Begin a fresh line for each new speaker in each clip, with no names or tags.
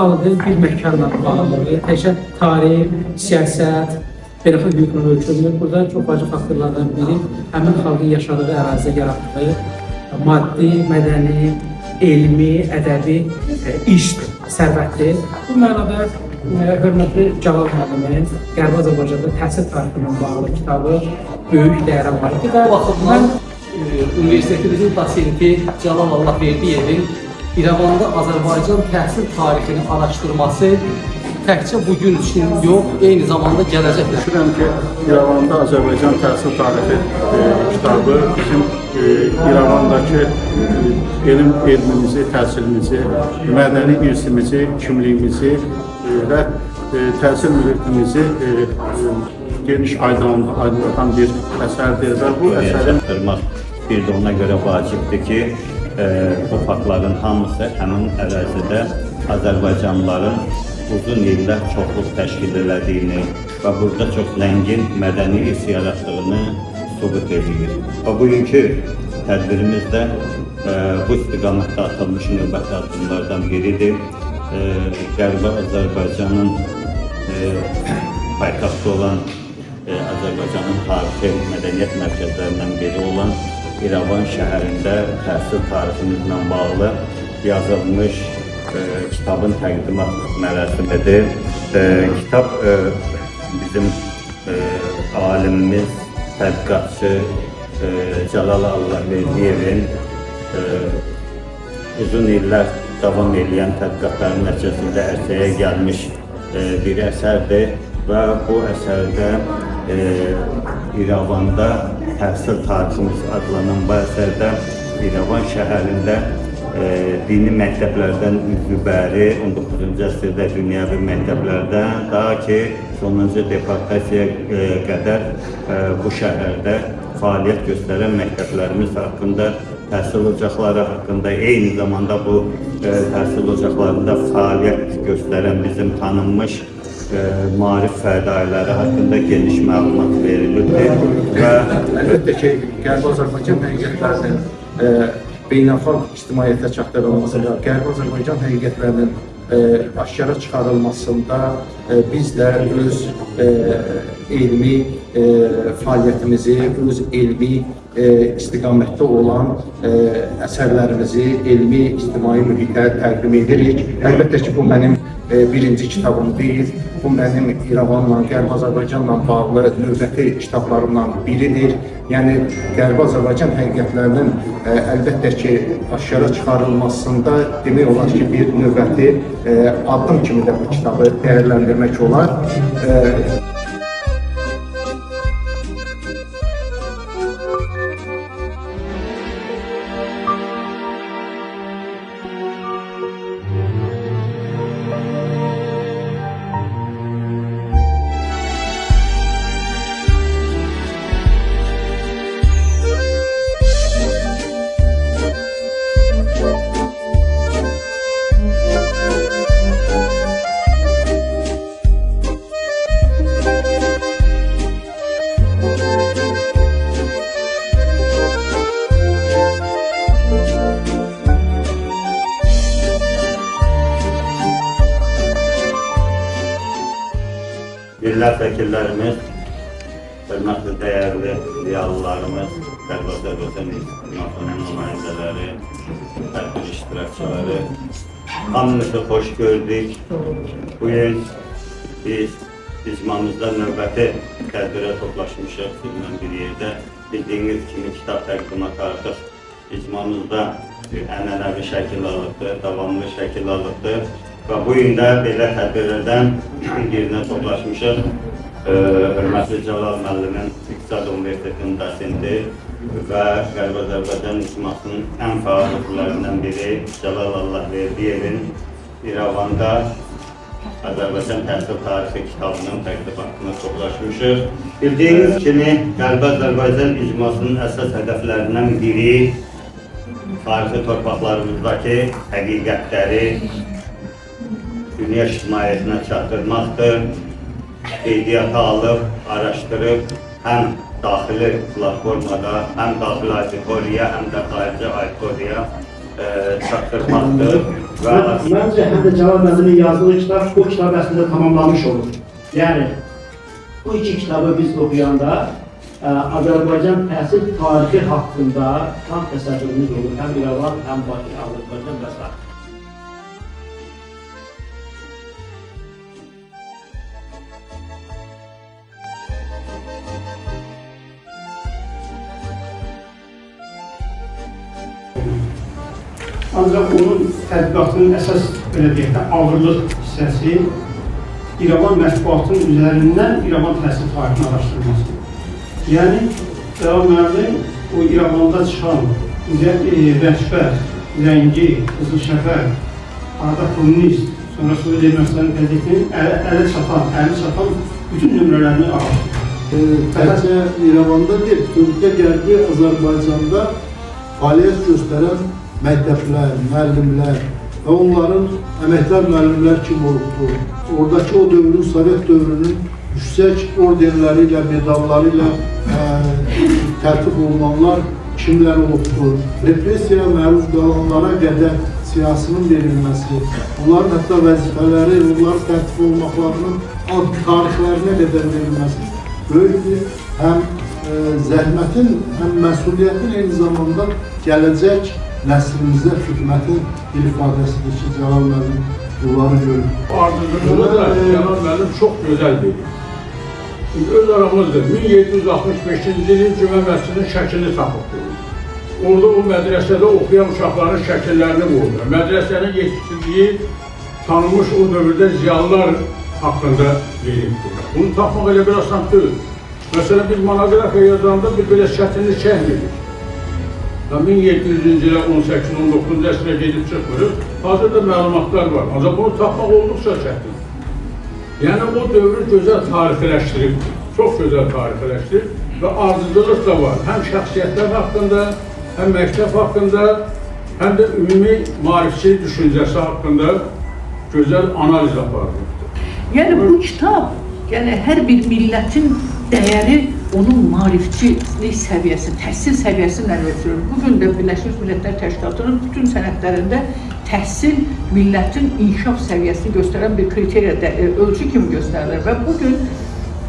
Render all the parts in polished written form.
xalqın bir məkanla bağlılığı, təkcə tarix, siyasət, beynəlxalq hüquqla ölçülmür. Burada çox vacib faktorlardan biri həmin xalqın yaşadığı ərazidə yaratdığı maddi, mədəni, elmi, ədəbi iş sərvətdir. Bu mənada hörmətli Cəlal müəllimin Qərbi Azərbaycanda təhsil tarixi ilə bağlı kitabı böyük dəyərə malikdir.
Bu baxımdan universitetimizin dosenti Cəlal Allahverdiyevin İrəvanda Azərbaycan təhsil tarixini araşdırması təkcə bugün üçün yox, eyni zamanda gələcəkdir.
Düşünürəm ki, İrəvanda Azərbaycan təhsil tarixi kitabı bizim İrəvandakı elmimizi, təhsilimizi, mədəni irsimizi, kimliyimizi və təhsil mühitimizi geniş aydınlatan bir əsərdir və bu əsərin
bir də ona görə vacibdir ki, bu faktların hamısı həmin ərazidə Azərbaycanlıların uzun illər çoxluq təşkil edildiyini və burada çox zəngin mədəni irs yaratdığını sübut edir. Və bugünkü tədbirimizdə bu istiqamətdə atılmış növbəti addımlardan biridir. Qərbi Azərbaycanın paytaxtı olan Azərbaycanın tarixi mədəniyyət mərkəzlərindən biri olan İrəvan şəhərində təhsil tariximizlə bağlı yazılmış kitabın təqdimat mərasimidir. Kitab bizim alimimiz, tədqiqatçı Cəlal Allahverdiyevin uzun illər davam edən tədqiqatların nəticəsində ərsəyə gəlmiş bir əsərdir və bu əsərdə İrəvanda təhsil tariximiz adlanan bu əsərdə İrəvan şəhərində dini məktəblərdən üzübəri 19-cu əsrdə dünyəvi məktəblərdən daha ki sonuncu deportasiyaya qədər bu şəhərdə fəaliyyət göstərən məktəblərimiz haqqında, təhsil ocaqları haqqında, eyni zamanda bu təhsil ocaqlarında fəaliyyət göstərən bizim tanınmış maarif fədailəri haqqında geniş məlumat verilirdi və
əlbəttə ki, Qərbi Azərbaycan həqiqətlərinin beynəlxalq ictimaiyyətə çatdırılmasında, Qərbi Azərbaycan həqiqətlərinin aşkara çıxarılmasında biz də öz elmi fəaliyyətimizi, öz elmi istiqamətdə olan əsərlərimizi elmi, ictimai mühitə təqdim edirik. Əlbəttə ki, bu mənim birinci kitabım deyil. Bu mənim İrəvanla, Qərbi Azərbaycanla bağlı növbəti kitablarımdan biridir. Yəni, Qərbi Azərbaycan həqiqətlərinin əlbəttə ki, aşkara çıxarılmasında demək olar ki, bir növbəti addım kimi də bu kitabı dəyərləndirmək olar.
Millət vəkillərimiz, hörmətli dəyərli ziyalılarımız, Qərbi Azərbaycan İcmasının nümayəndələri, tədbir iştirakçıları, hamınızı xoş gördük. Bugün biz icmamızda növbəti tədbirə toplaşmışıq sizinlə bir yerdə. Bildiyiniz kimi kitab təqdimatı artıq icmamızda ənənəvi şəkil alıbdır, davamlı şəkil alıbdır. Və bu gün də belə tədbirlərdən birinə toplaşmışıq. Hörmətli Cəlal müəllimin İqtisad Universitetinin dosenti və Qərbi Azərbaycan icmasının ən fəal üzvlərindən biri Cəlal Allahverdiyevin İrəvanda Azərbaycan təhsil tarixi kitabının təqdimatına toplaşmışıq. Bildiyiniz kimi, Qərbi Azərbaycan icmasının əsas hədəflərindən biri tarixi torpaqlarımızdakı həqiqətləri dünya ictimaiyyətinə çatdırmaqdır. Qeydiyyata alıb, araşdırıb, həm daxili platformada, həm daxili auditoriya, həm də xarici auditoriya çatdırmaqdır və
Məncə həm də Cəlal müəllimin yazdığı kitab bu kitab əslində tamamlamış olur. Yəni bu iki kitabı biz oxuyanda Azərbaycan təhsil tarixi haqqında tam təsəvvürümüz olur. Həm İrəvan, həm Bakı, Azərbaycan və s. Ancaq onun tədqiqatının əsas belə deyək də ağırlıq hissəsi İrəvan mətbuatının üzərindən İrəvan təhsil tarixini araşdırması. Yəni, Cəlal müəllim o İrəvanda çıxan Rəhbər, Rəngi, Qızıl Şəfər, Arda Kommunist, sonra Suudi Ermənistanın qəzetinin əli çatan bütün nömrələrini araşdırır.
Təkcə İrəvanda deyil, bütünlükdə Qərbi Azərbaycanda fəaliyyət göstərən məktəblər, müəllimlər və onların əməkdar müəllimlər kim olubdur. Oradakı o dövrün, Sovet dövrünün yüksək orderləri ilə, medalları ilə tərtib olunanlar kimlər olubdur. Repressiyaya məruz qalanlara qədər siyasının verilməsi, onların hətta vəzifələri, onların tərtib olmaqlarının tarixlərinə qədər verilməsi böyük bir həm zəhmətin, həm məsuliyyətin eyni zamanda gələcək nəslimizə xidmətin bir ifadəsidir ki, Cəlal müəllim bunları görür.
Ardıcılığında da Cəlal müəllim çox gözəl deyir. Öz aramızdır. 1765-ci ilin Cümə məscidinin şəklini tapıb. Orada o mədrəsədə oxuyan uşaqların şəkillərini qoydu. Mədrəsənin yetişdirdiyi tanınmış o dövrdə ziyalılar haqqında verildi. Bunu tapmaq elə bir asan deyil. Məsələn, biz monoqrafiya yazanda bir belə çətinlik çəkmirik. 1700-cü ilə 18-19-cu əsrə gedib çıxmırıq. Hazırda məlumatlar var. Ancaq bunu tapmaq olduqca çətin. Yəni, o dövrü gözəl tarixləşdirib, çox gözəl tarixləşdirib və ardıcılıq da var. Həm şəxsiyyətlər haqqında, həm məktəb haqqında, həm də ümumi maarifçilik düşüncəsi haqqında gözəl analiz aparılır.
Yəni, bu kitab, hər bir millətin dəyəri onun maarifçilik səviyyəsi, təhsil səviyyəsi ilə ölçülür. Bugün də Birləşmiş Millətlər Təşkilatının bütün sənədlərində təhsil millətin inkişaf səviyyəsini göstərən bir kriteriya, ölçü kimi göstərilir və bugün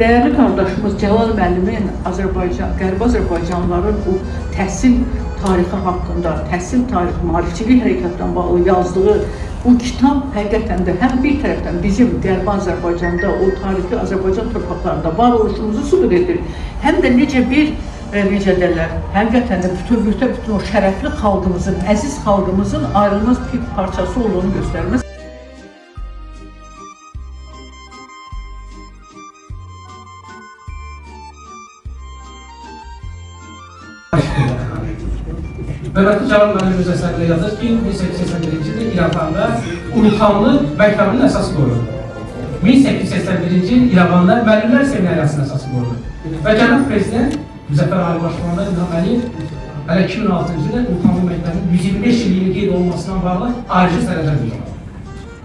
dəyərli qardaşımız Cəlal müəllimin Qərbi Azərbaycanlıların o təhsil tarixi haqqında, təhsil tarixi, maarifçilik hərəkatdan bağlı yazdığı bu kitab həqiqətən də həm bir tərəfdən bizim Qərbi Azərbaycanda, o tarixi Azərbaycan torpaqlarında var oluşumuzu sübut edir, həm də necə deyirlər, həqiqətən də bütövlükdə bütün o şərəfli xalqımızın, əziz xalqımızın ayrılmaz bir parçası olduğunu göstərmez.
Hörmətli Cəlal müəllim öz əsərində yazır ki, 1881-ci ildə İrəvanda Uluxanlı məktəbinin əsası qoyuldu. 1881-ci il İrəvanda müəllimlər seminariyasının əsası qoyuldu. Və cənab prezident Müzəffər Ali Başkanlığı İlham Əliyev hələ 2006-cı ildə Uluxanlı məktəbinin 125 illiyi qeyd olunmasından bağlı ayrıca sənədlər verildi.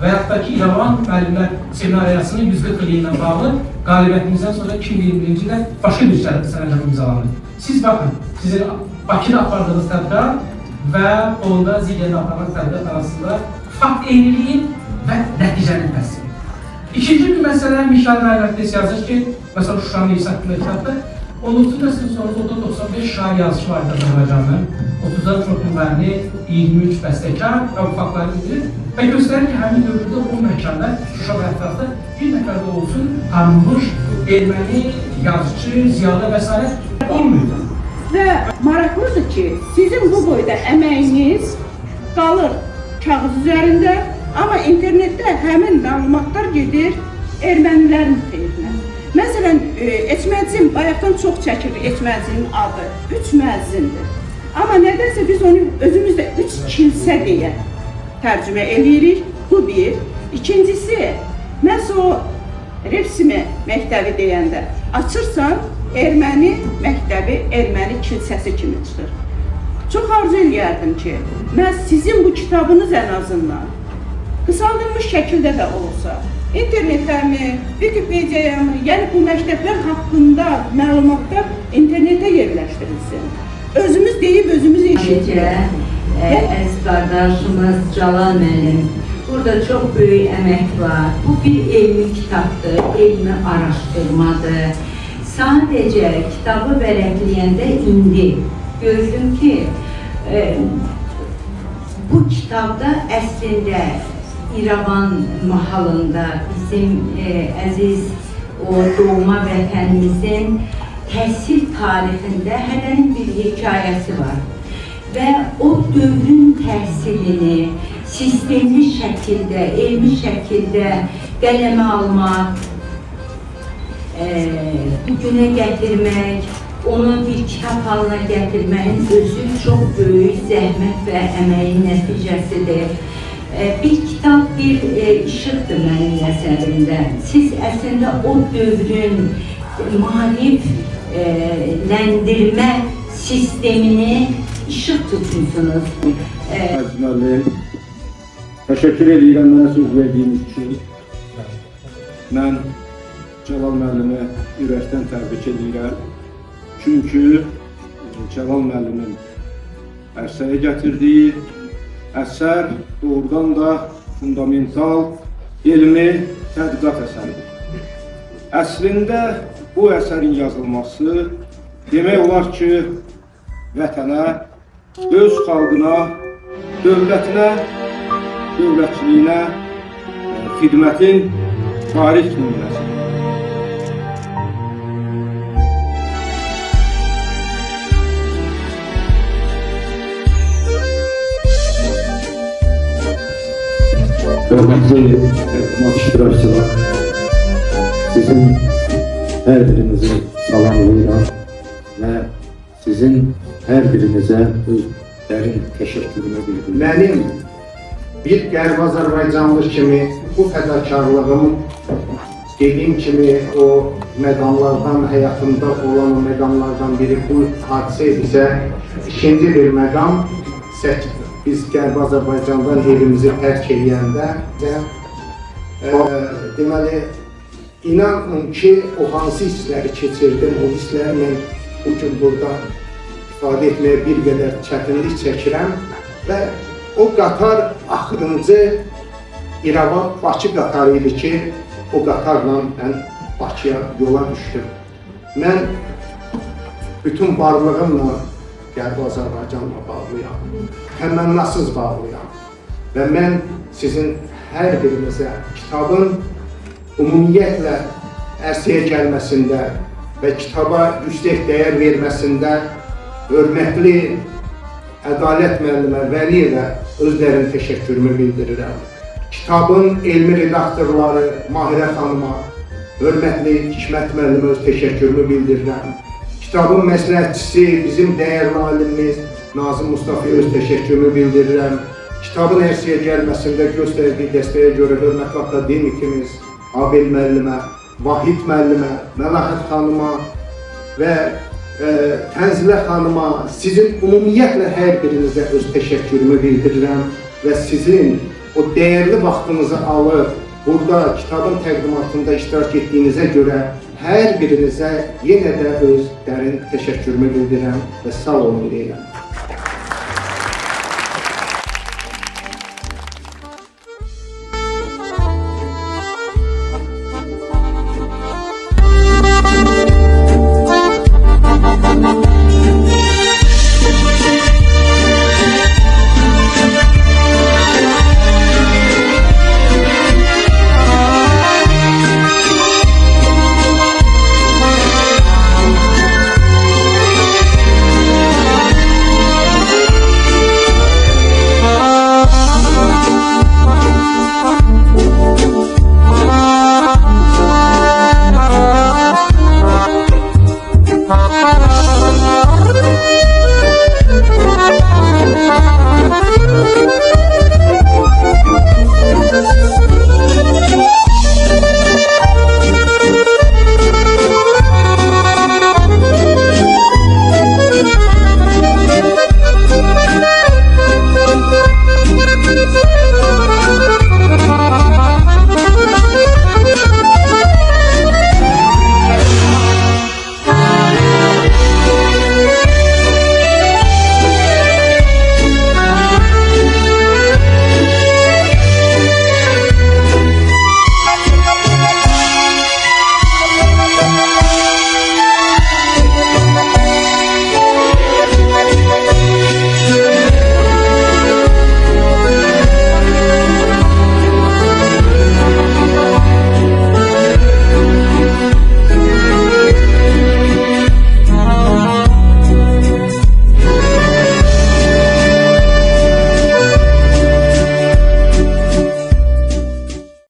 Və yaxud da ki, İrəvan müəllimlər seminariyasının 140 illiyi ilə bağlı qalibiyyətimizdən sonra 2021-ci ildə başqa bir sənədlər imzalandı. Siz baxın, sizin Bakıda apardığınız tədqiqat və onda Ziliyədə apardığınız tədqiqat arasında fakt eyniliyin və nəticənin təsviri. İkinci bir məsələ, Mixail Mərvətdəs yazır ki, məsələn, Şuşanın İrsi haqqında kitabda 19-cu nəslin sonrası 95 şair yazışı vardı Azərbaycanın, 30-dan çox müğənni, 23 bəstəkar və bu faktları bildirir və göstərir ki, həmin dövrdə o məkanda, Şuşa və ətrafda bir nəfər də olsun, tanınmış, erməni, yazıcı, ziyalı və s. olmuyor.
Və maraqlıdır ki, sizin bu boyda əməyiniz qalır kağız üzərində, amma internetdə həmin məlumatlar gedir ermənilərin xeyrinə. Məsələn, Etmədzin, bayaqdan çox çəkilir Etmədzinin adı, 3 müəzzindir. Amma nədənsə biz onu özümüzdə 3 kilsə deyə tərcümə edirik, bu bir. İkincisi, məhz o Revsimi məktəbi deyəndə açırsan, erməni məktəbi, erməni kilsəsi kimi çıxır. Çox arzu eləyərdim ki, məhz sizin bu kitabınız ən azından qısaldılmış şəkildə də olsa, internetləmi, Wikipediyaya-mı, yəni bu məktəblər haqqında məlumatlar internetə yerləşdirilsin. Özümüz deyib, özümüz eşitir.
əziz qardaşımız Cəlal müəllim. Burada çox böyük əmək var. Bu bir elmi kitabdır, elmi araşdırmadır. Sadəcə kitabı vərəqləyəndə indi gördüm ki, bu kitabda əslində İrəvan mahalında bizim əziz o doğma vətənimizin təhsil tarixində hələnin bir hekayəsi var. Və o dövrün təhsilini sistemli şəkildə, elmi şəkildə qələmə almaq, bugünə gətirmək, onu bir kitab halına gətirməyin özü çox böyük zəhmət və əməyin nəticəsidir. Bir kitab bir işıqdır mənim nəzərimdə. Siz əslində o dövrün maarifləndirmə sistemini işıq tutmuşsunuz.
Müəllim, təşəkkür edirəm mənə söz verdiyiniz üçün. Mən Cəlal müəllimi ürəkdən təbrik edirəm. Çünki Cəlal müəllimin ərsəyə gətirdiyi əsər doğrudan da fundamental elmi tədqiqat əsəridir. Əslində bu əsərin yazılması demək olar ki, vətənə, öz xalqına, dövlətinə, dövlətçiliyinə xidmətin tarix nümunəsidir.
Hörmətli iştirakçılar, sizin hər birinizi salamlayıram və sizin hər birinizə öz dərin təşəkkürümü bildirirəm.
Mənim bir Qərb Azərbaycanlı kimi bu fədakarlığım dediyim kimi o məqamlardan, həyatımda olan məqamlardan biri bu hadisə idisə, ikinci bir məqam biz Qərb Azərbaycandan evimizi tərk edəndə deməli, inanın ki, o hansı hissləri keçirdim, o hissləri mən bugün burada ifadə etməyə bir qədər çətinlik çəkirəm və o qatar axırıncı İrəvan-Bakı qatarı idi ki, o qatarla mən Bakıya yola düşdüm. Mən bütün varlığımla Qərb Azərbaycanla bağlıyam, təmənnasız bağlıyam və mən sizin hər birinizə kitabın ümumiyyətlə ərsəyə gəlməsində və kitaba yüksək dəyər verməsində hörmətli Ədalət müəllimə Vəliyevə öz dərin təşəkkürümü bildirirəm. Kitabın elmi redaktorları Mahirə xanıma, hörmətli Hikmət müəllimə öz təşəkkürümü bildirirəm. Kitabın məsləhətçisi bizim dəyərli alimimiz Nazım Mustafaya öz təşəkkürümü bildirirəm. Kitabın ərsəyə gəlməsində göstərdiyi dəstəyə görə hörmətli akademikimiz Abel müəllimə, Vahid müəllimə, Məlahət xanıma və Tənzilə xanıma, sizin ümumiyyətlə hər birinizə öz təşəkkürümü bildirirəm və sizin o dəyərli vaxtınızı alıb burada kitabın təqdimatında iştirak etdiyinizə görə hər birinizə yenə də öz dərin təşəkkürümü bildirirəm və sağ olun deyirəm.